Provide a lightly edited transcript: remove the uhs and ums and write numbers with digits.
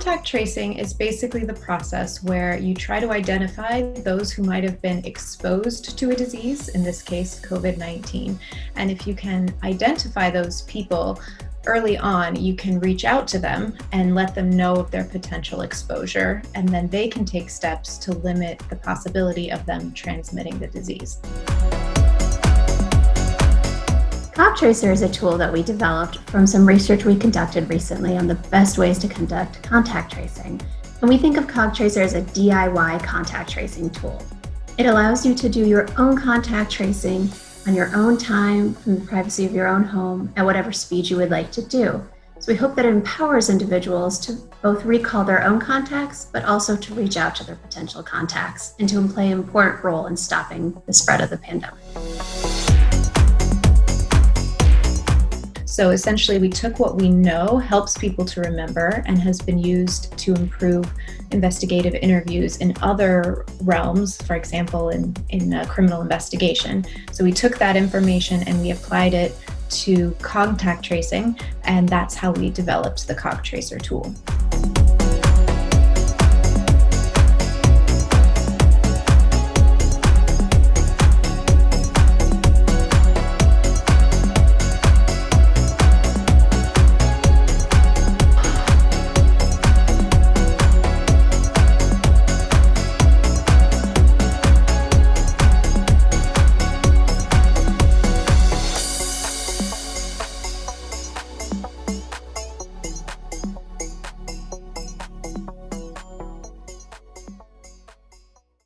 Contact tracing is basically the process where you try to identify those who might have been exposed to a disease, in this case, COVID-19. And if you can identify those people early on, you can reach out to them and let them know of their potential exposure, and then they can take steps to limit the possibility of them transmitting the disease. CogTracER is a tool that we developed from some research we conducted recently on the best ways to conduct contact tracing. And we think of CogTracER as a DIY contact tracing tool. It allows you to do your own contact tracing on your own time, from the privacy of your own home, at whatever speed you would like to do. So we hope that it empowers individuals to both recall their own contacts, but also to reach out to their potential contacts and to play an important role in stopping the spread of the pandemic. So essentially, we took what we know helps people to remember and has been used to improve investigative interviews in other realms, for example, in criminal investigation. So we took that information and we applied it to contact tracing, and that's how we developed the CogTracER tool.